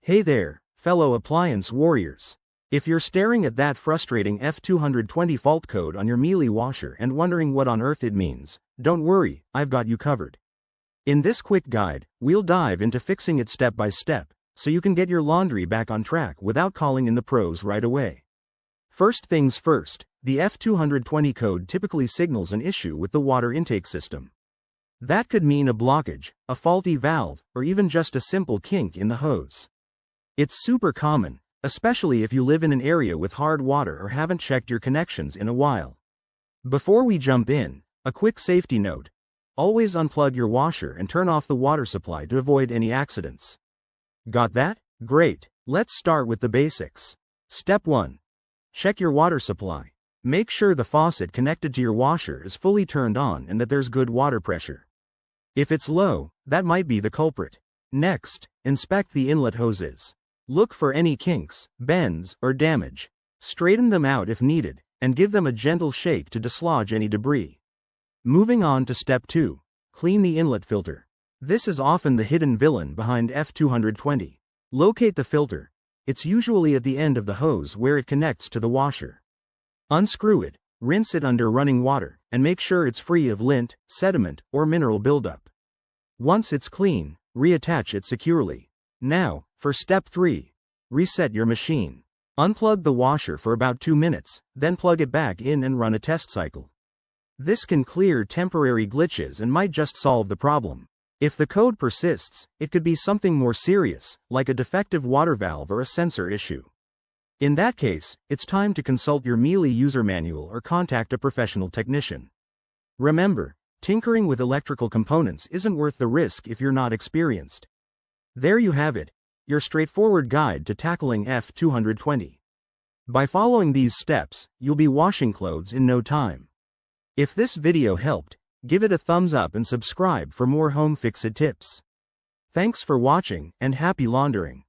Hey there, fellow appliance warriors. If you're staring at that frustrating F220 fault code on your Miele washer and wondering what on earth it means, don't worry, I've got you covered. In this quick guide, we'll dive into fixing it step by step, so you can get your laundry back on track without calling in the pros right away. First things first, the F220 code typically signals an issue with the water intake system. That could mean a blockage, a faulty valve, or even just a simple kink in the hose. It's super common, especially if you live in an area with hard water or haven't checked your connections in a while. Before we jump in, a quick safety note. Always unplug your washer and turn off the water supply to avoid any accidents. Got that? Great. Let's start with the basics. Step 1. Check your water supply. Make sure the faucet connected to your washer is fully turned on and that there's good water pressure. If it's low, that might be the culprit. Next, inspect the inlet hoses. Look for any kinks, bends, or damage. Straighten them out if needed, and give them a gentle shake to dislodge any debris. Moving on to step 2. Clean the inlet filter. This is often the hidden villain behind F220. Locate the filter. It's usually at the end of the hose where it connects to the washer. Unscrew it, rinse it under running water, and make sure it's free of lint, sediment, or mineral buildup. Once it's clean, reattach it securely. Now, for step 3. Reset your machine. Unplug the washer for about 2 minutes, then plug it back in and run a test cycle. This can clear temporary glitches and might just solve the problem. If the code persists, it could be something more serious, like a defective water valve or a sensor issue. In that case, it's time to consult your Miele user manual or contact a professional technician. Remember, tinkering with electrical components isn't worth the risk if you're not experienced. There you have it, your straightforward guide to tackling F220. By following these steps, you'll be washing clothes in no time. If this video helped, give it a thumbs up and subscribe for more home fix-it tips. Thanks for watching, and happy laundering.